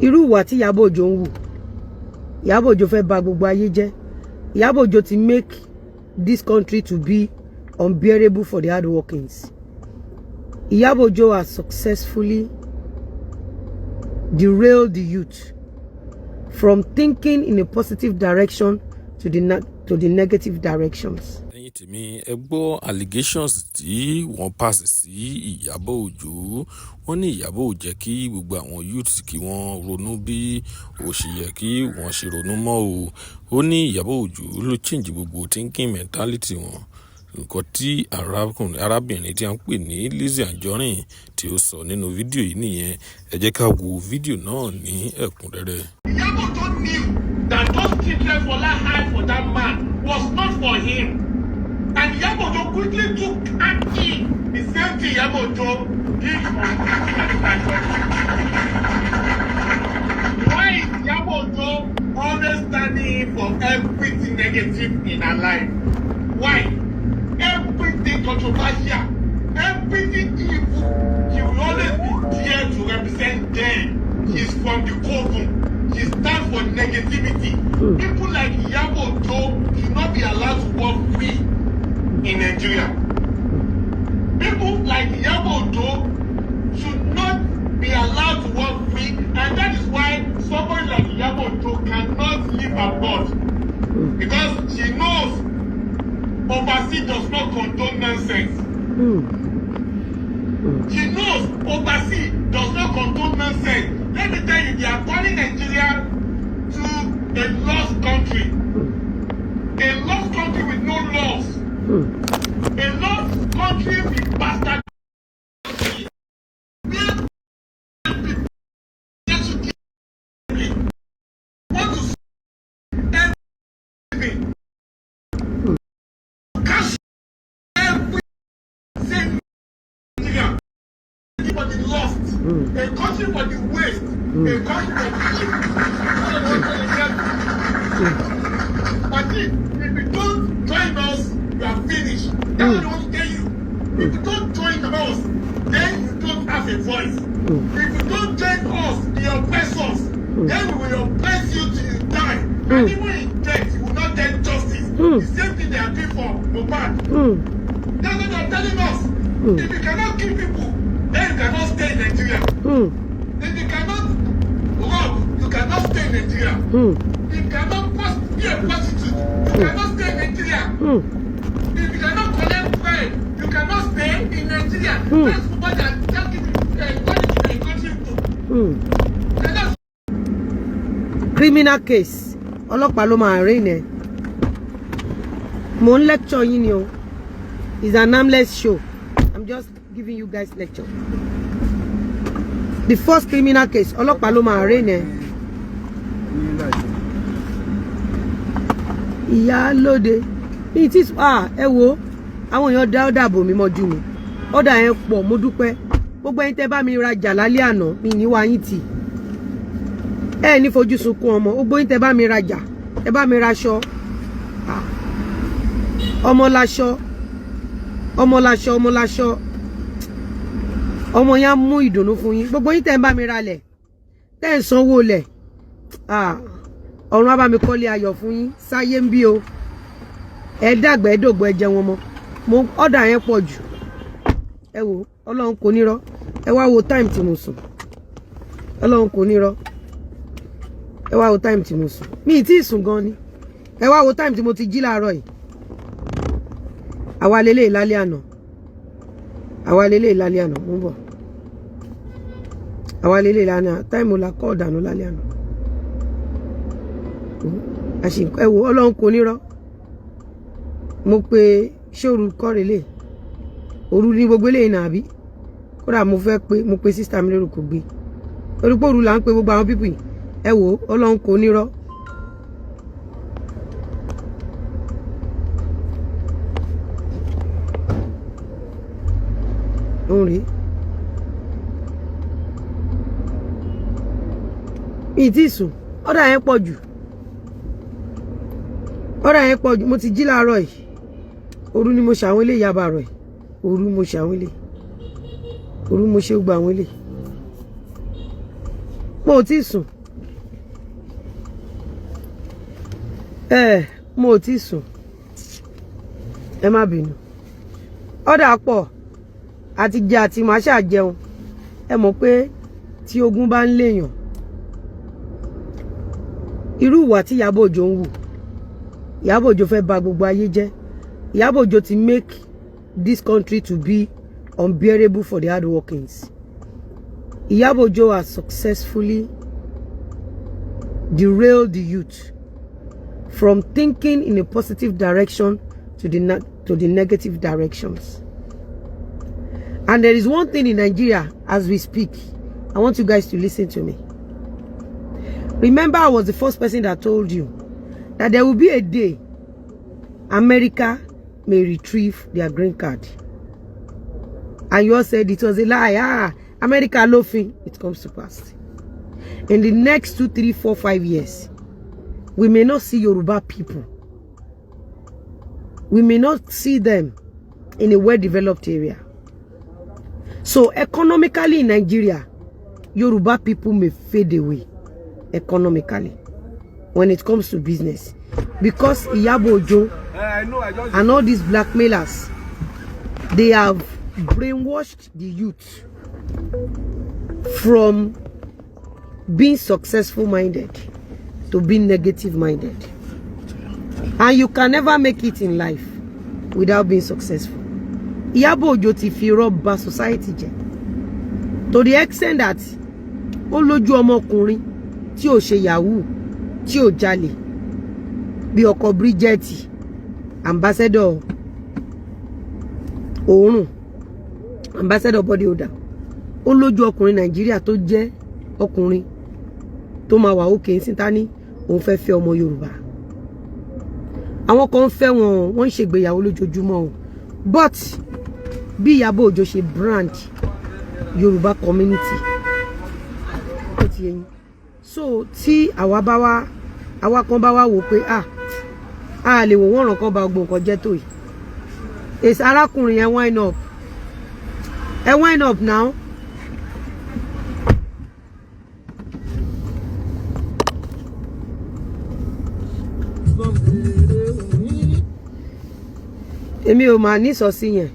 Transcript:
irú ìwà tí Ìyábọ̀ Òjó ń wù. Ìyábọ̀ Òjó fẹ́ bà gbogbo ayé jẹ́. Ìyábọ̀ Òjó ti make this country to be unbearable for the hard workings. Ìyábọ̀ Òjó has successfully derailed the youth from thinking in a positive direction to the negative directions. Ẹ̀yin tèmi, ẹ gbọ́ allegations tí wọ́n pass sí Ìyábọ̀ Òjó. Wọ́n ní Ìyábọ̀ ò jẹ́ kí gbogbo àwọn youths kí wọ́n ronú bí ó ṣe yẹ kí wọ́n ṣe ronú mọ́ o. Ó ní Ìyábọ̀ Òjó ló change gbogbo thinking mentality wọn. Nǹkan tí arábìnrin tí a ń pè ní LIZZY ANJORIN tí ó sọ nínú fídíò yìí nìyẹn. Ẹ jẹ́ ká wo fídíò náà ní ẹ̀kúnrẹ́rẹ́. Ìyábọ̀ Òjó knew that those children for that high for that man was not for him. And Ìyábọ̀ Òjó quickly took action. The same thing Ìyábọ̀ Òjó did for Why is Ìyábọ̀ Òjó always standing for everything negative in her life? Why? Everything controversial, everything evil, she will always be there to represent them. She's from the coven. She stands for negativity. People like Ìyábọ̀ Òjó should not be allowed to walk free in Nigeria. People like Ìyábọ̀ Òjó should not be allowed to walk free, and that is why somebody like Ìyábọ̀ Òjó cannot live abroad, because she knows overseas does not condone nonsense. She knows overseas does not condone nonsense. Let me tell you, they are turning Nigeria to a lost country. A lost country with no laws. A lost country with bastard. A country for the waste, a country for the but if you don't join us, you are finished. That's what I want to tell you. If you don't join us, then you don't have a voice. If you don't join us, the oppressors, then we will oppress you till you die. And even in death, you will not get justice. The same thing they are doing for Mohbad. That's what they are telling us. If you cannot kill people, then you cannot stay in Nigeria. If you cannot rob, you cannot stay in Nigeria. If you cannot be a prostitute, you cannot stay in Nigeria. If you cannot collect bribe, you cannot stay in Nigeria. That's what they are telling you. Criminal case. Ọlọ́pàá ló máa arraign ẹ. Mo ń lecture yín ni o. It's an harmless show. I'm just giving you guys lecture. The first criminal case, ọlọ́pàá ló máa arraign ẹ. Ìyálóde. It is ẹ wo àwọn èèyàn dá ọ̀dà bò mí mọ́jú mi. Ọ̀dà yẹn pọ̀ mo dúpẹ́. Gbogbo ẹ̀yin tẹ́ bá mi rajà lálẹ́ àná mi ní wá yín tì. Ẹ ní fojú sunkún ọmọ. Gbogbo ẹ̀yin tẹ́ bá mi rajà, ẹ bá mi raṣọ. Ọmọ láṣọ. Ọmọ yẹn mú ìdùnnú fún yín. Gbogbo yín tẹ́ ń bá mi ralẹ̀, tẹ́ ń sanwó lẹ̀. Ọ̀run á bá mi kọ́lé ayọ̀ fún yín. Sáyé ń bí o. Ẹ dàgbà ẹ dògbò ẹ jẹ wọn mọ́. Mo ọ̀dà yẹn pọ̀ jù. Ẹ wò Ọlọ́run kò ní rọ́. Ẹ wá wo time tí mo sùn. Ọlọ́run kò ní rọ́. Ẹ wá wo time tí mo sùn. Mi ì tí ì sùn gan ni. Ẹ wá wo time tí mo ti jí láàárọ̀ yìí. Àwa lélẹ̀ ìlálẹ́ àná. Mo ń bọ̀. Àwa lélẹ̀ ìlànà táìmù la kọ́ ọ̀dànù lálẹ́ àná. Ẹ wo Ọlọ́run kò ní rọ́. Mo pe ṣóòrù kọ́rẹ̀lẹ̀. Òru ní gbogbo eléyìí náà àbí? Kódà mo pe sísítà mi lórúkọ gbé. Orúkọ òru là ń pe gbogbo àwọn pípì. Ẹ wo Ọlọ́run kò ní rọ́. Only ìtìsùn ọ̀dà yẹn pọ̀ jù. Mo ti jí láàárọ̀ yìí. Òru ni mo ṣàwọn ilé ìyá bàrọ̀ yìí. Òru mo ṣàwọn ilé. Òru mo ṣe gbà àwọn ilé. mo ti sùn mo ti sùn ẹ má bínú ọ̀dà pọ̀ àti jẹ àti máa ṣàjẹun ẹ mọ̀ pé tí ogun bá ń léèyàn irú ìwà tí Ìyábọ̀ Òjó ń wù Ìyábọ̀ Òjó fẹ́ bà gbogbo ayé jẹ́ Ìyábọ̀ Òjó ti make this country to be unbearable for the hard workings. Ìyábọ̀ Òjó has successfully derailed the youth from thinking in a positive direction to the negative directions. And there is one thing in Nigeria as we speak. I want you guys to listen to me. Remember, I was the first person that told you that there will be a day America may retrieve their green card. And you all said it was a lie. America loafing, it comes to pass. In the next 2, 3, 4, 5 years, we may not see Yoruba people. We may not see them in a well-developed area. So economically in Nigeria, Yoruba people may fade away economically when it comes to business. Because Ìyábọ̀ Òjó and all these blackmailers, they have brainwashed the youth from being successful minded to being negative minded. And you can never make it in life without being successful. Ìyábọ̀ Òjó ti fi rọ́bà society jẹ́ to the extent that ó lójú ọmọkùnrin tí ò ṣe yahoo tí ò jalè bí ọkọ Bridget ambassador òórùn ambassador body odor ó lójú ọkùnrin Nàìjíríà tó jẹ́ ọkùnrin tó máa wà òkè ń síta ní òun fẹ́ fẹ́ ọmọ Yorùbá àwọn kan fẹ́ wọn wọ́n ń ṣègbéyàwó lójoojúmọ́ o but bí Ìyábọ̀ Òjó ṣe brand Yorùbá community ó ti yẹn so tí àwa kan bá wá wò pé a lè wò wọ́n ràn kan bá gbogbo nǹkan jẹ́ tó yìí èsì arákùnrin yẹn wind up now. Èmi ò mà ní sọ sí yẹn